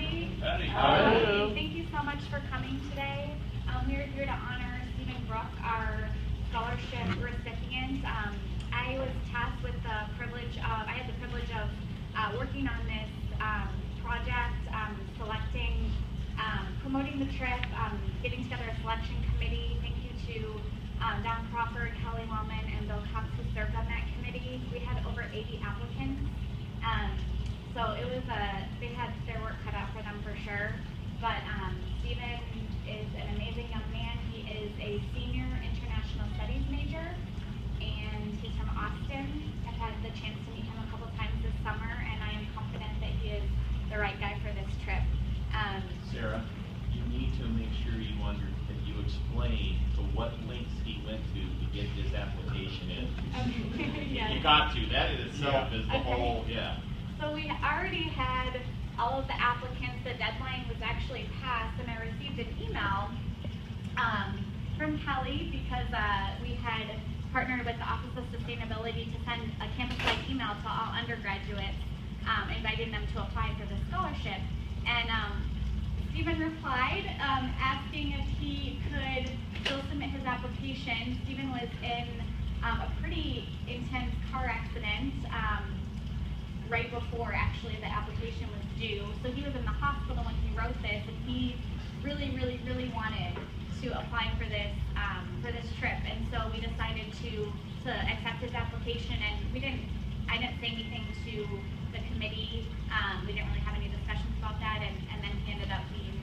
everybody. Howdy. Thank you so much for coming today. We're here to honor Steven Brooke, our scholarship recipient. I was tasked with the privilege of, I had the privilege of working on this project, selecting, promoting the trip, getting together a selection committee. Thank you to Don Crawford, Kelly Wellman, and Bill Cox who served on that committee. We had over 80 applicants. So it was they had their work cut out for them for sure. But Steven is an amazing young man. He is a senior international studies major, and he's from Austin. I've had the chance to meet him a couple times this summer, and I am confident that he is the right guy for this trip. Sarah, you need to make sure that you explain to what links he went to get his application in. Okay. Yes. You got to. That in itself is the whole, So we already had all of the applicants. The deadline was actually passed, and I received an email from Kelly because we had partnered with the Office of Sustainability to send a campus-wide email to all undergraduates, inviting them to apply for the scholarship. And Steven replied, asking if he could still submit his application. Steven was in a pretty intense car accident right before actually the application was due. So he was in the hospital when he wrote this, and he really, really, really wanted to apply for this trip. And so we decided to accept his application, and I didn't say anything to the committee. We didn't really have any discussions about that, and then he ended up being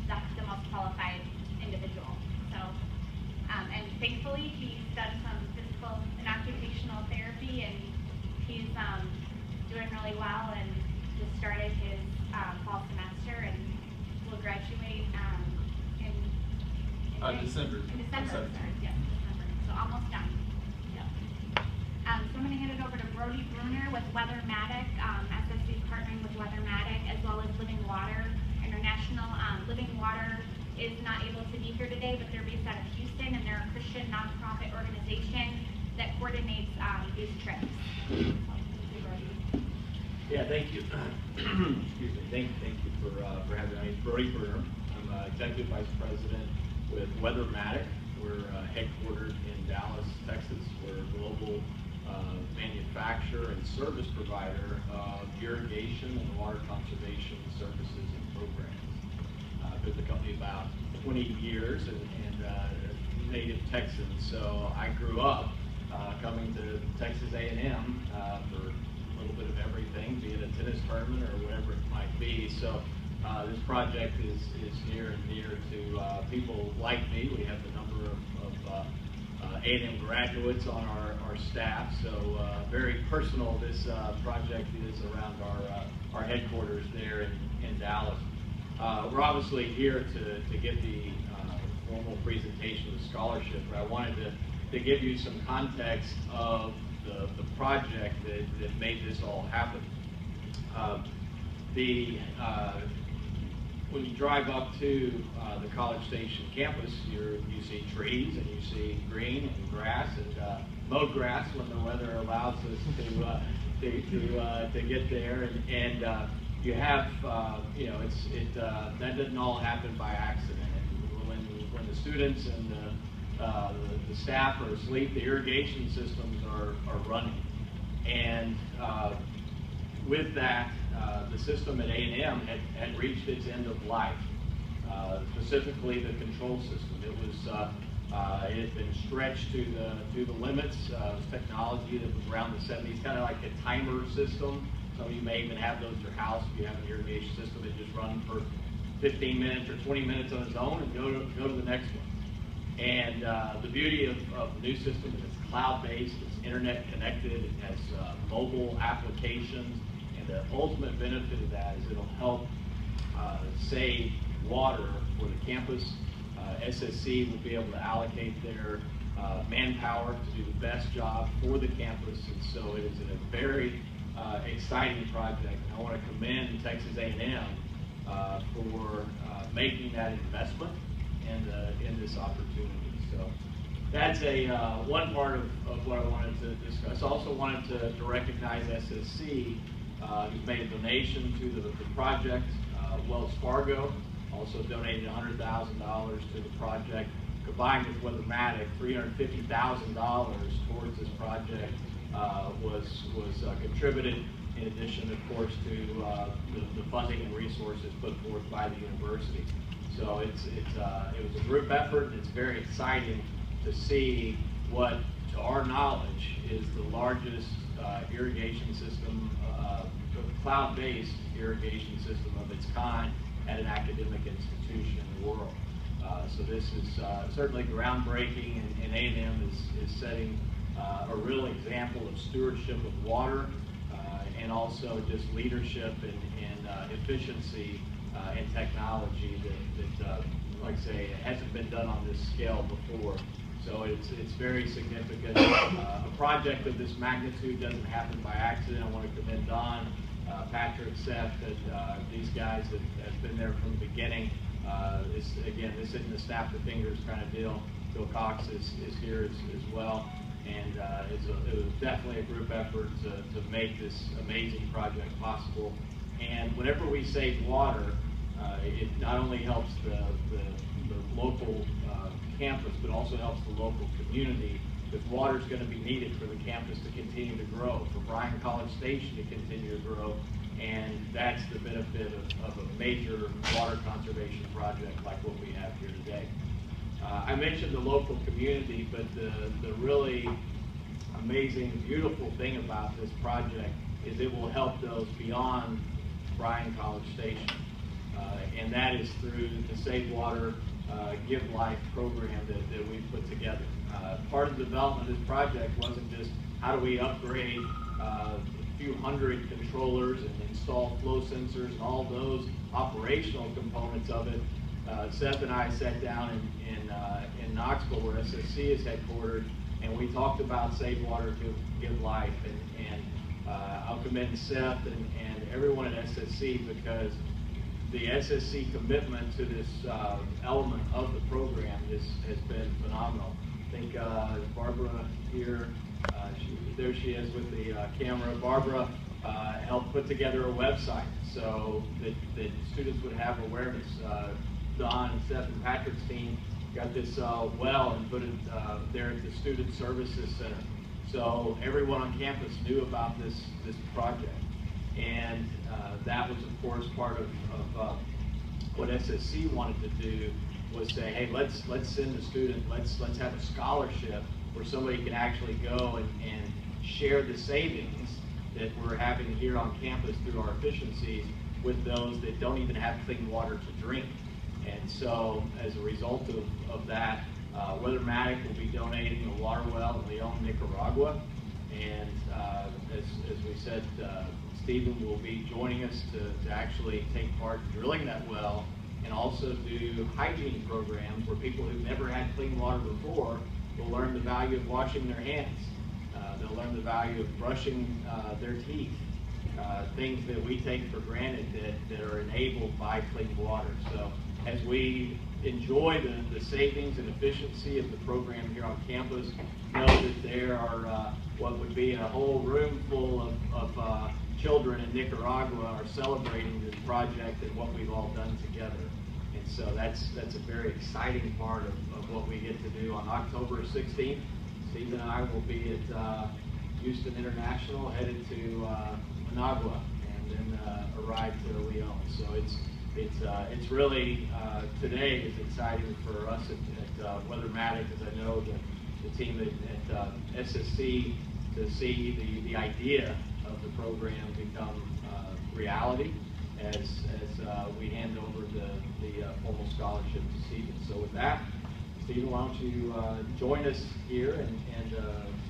the most qualified individual. So, and thankfully he's done some physical and occupational therapy, and he's doing really well, and just started his fall semester, and will graduate in December. In December, yes, December. So almost done. Yep. So I'm going to hand it over to Brody Bruner with Weathermatic. SSC is partnering with Weathermatic as well as Living Water International. Living Water is not able to be here today, but they're based out of Houston, and they're a Christian nonprofit organization that coordinates these trips. Yeah, thank you. Excuse me. Thank you for having me. Brody Bruner. I'm Executive Vice President with Weathermatic. We're headquartered in Dallas, Texas. We're a global manufacturer and service provider of irrigation and water conservation services and programs. I've been with the company about 20 years and native Texan. So I grew up coming to Texas A&M for a little bit of everything, be it a tennis tournament or whatever it might be. So this project is near and dear to people like me. We have a number of A&M graduates on our staff, so very personal this project is around our headquarters there in Dallas. We're obviously here to get the formal presentation of the scholarship, but I wanted to give you some context of the project that made this all happen. When you drive up to the College Station campus, you see trees and you see green and grass and mowed grass when the weather allows us to get there, and you have that doesn't all happen by accident. And when the students and the staff are asleep, the irrigation systems are running, and with that, the system at A&M had reached its end of life. Specifically, the control system. It had been stretched to the limits. It was technology that was around the 70s, kind of like a timer system. Some of you may even have those at your house. If you have an irrigation system, it just runs for 15 minutes or 20 minutes on its own and go to the next one. And the beauty of the new system is it's cloud-based, it's internet connected, it has mobile applications, and the ultimate benefit of that is it'll help save water for the campus. SSC will be able to allocate their manpower to do the best job for the campus, and so it is a very exciting project. And I want to commend Texas A&M for making that investment in this opportunity. So that's one part of what I wanted to discuss. I also wanted to recognize SSC, who's made a donation to the project. Wells Fargo also donated $100,000 to the project. Combined with Weathermatic, $350,000 towards this project was contributed, in addition, of course, to the funding and resources put forth by the university. So it was a group effort, and it's very exciting to see what, to our knowledge, is the largest irrigation system, cloud-based irrigation system of its kind at an academic institution in the world. So this is certainly groundbreaking, and A&M is setting a real example of stewardship of water and also just leadership and efficiency and technology that like I say, it hasn't been done on this scale before. So it's very significant. A project of this magnitude doesn't happen by accident. I want to commend Don, Patrick, Seth, and these guys that have been there from the beginning. This isn't a snap the fingers kind of deal. Bill Cox is here as well. And it was definitely a group effort to make this amazing project possible. And whenever we save water, it not only helps the local campus, but also helps the local community, because water is going to be needed for the campus to continue to grow, for Bryan College Station to continue to grow, and that's the benefit of a major water conservation project like what we have here today. I mentioned the local community, but the really amazing, beautiful thing about this project is it will help those beyond Bryan College Station. And that is through the Save Water, Give Life program that we've put together. Part of the development of this project wasn't just how do we upgrade a few hundred controllers and install flow sensors and all those operational components of it. Seth and I sat down in Knoxville, where SSC is headquartered, and we talked about Save Water, Give Life, and I'll commend Seth and everyone at SSC, because the SSC commitment to this element of the program has been phenomenal. I think Barbara here, there she is with the camera. Barbara helped put together a website so that students would have awareness. Don and Seth and Patrick's team got this well and put it there at the Student Services Center. So everyone on campus knew about this project. And that was, of course, part of what SSC wanted to do, was say, hey, let's send the student, let's have a scholarship where somebody can actually go and share the savings that we're having here on campus through our efficiencies with those that don't even have clean water to drink. And so, as a result of that, Weathermatic will be donating a water well in Leon, Nicaragua. And as we said, Steven will be joining us to actually take part in drilling that well, and also do hygiene programs where people who've never had clean water before will learn the value of washing their hands. They'll learn the value of brushing their teeth, things that we take for granted that are enabled by clean water. So as we enjoy the savings and efficiency of the program here on campus, know that there are what would be a whole room full of children in Nicaragua are celebrating this project and what we've all done together. And so that's a very exciting part of what we get to do. On October 16th, Steve and I will be at Houston International, headed to Managua, and then arrive to Leon. So it's really, today is exciting for us at Weathermatic, as I know the team at SSC, to see the idea of the program become reality as we hand over the formal scholarship to Steven. So with that, Steven, why don't you join us here and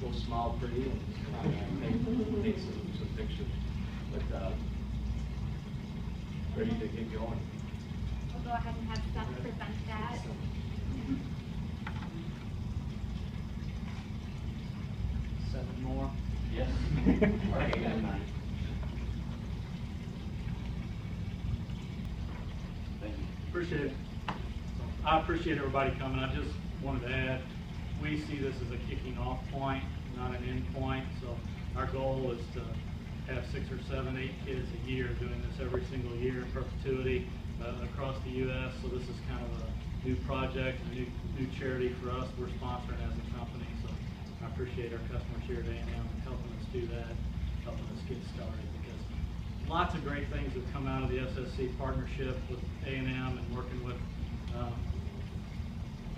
we'll smile pretty and take some pictures. But ready to get going. We'll go ahead and have Seth present that. 7 more. Yes. Okay, good night. Thank you. Appreciate it. I appreciate everybody coming. I just wanted to add, we see this as a kicking off point, not an end point. So our goal is to have 6 or 7, 8 kids a year doing this every single year in perpetuity across the U.S. So this is kind of a new project, a new charity for us. We're sponsoring as a company, so I appreciate our customers here at A&M helping us do that, helping us get started, because lots of great things have come out of the SSC partnership with A&M and working with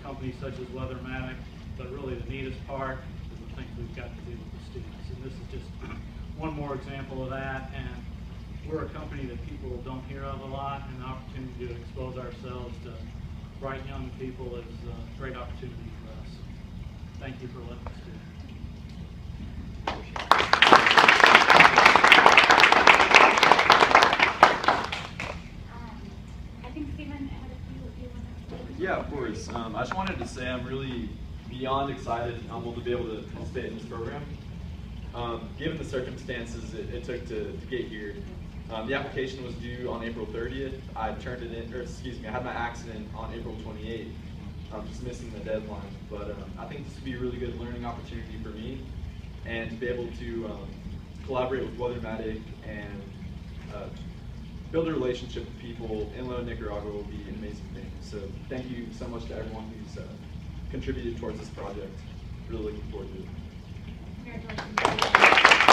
companies such as Weathermatic, but really the neatest part is the things we've got to do with the students. And this is just one more example of that. And we're a company that people don't hear of a lot, and the opportunity to expose ourselves to bright young people is a great opportunity for us. Thank you for letting us do it. I think Steven had a few you want to. Yeah, of course. I just wanted to say I'm really beyond excited and humbled to be able to participate in this program. Given the circumstances it took to get here, the application was due on April 30th. I turned it in, or excuse me, I had my accident on April 28th. I'm just missing the deadline. But I think this would be a really good learning opportunity for me, and to be able to collaborate with Weathermatic and build a relationship with people in Low Nicaragua will be an amazing thing. So thank you so much to everyone who's contributed towards this project. Really looking forward to it. Congratulations.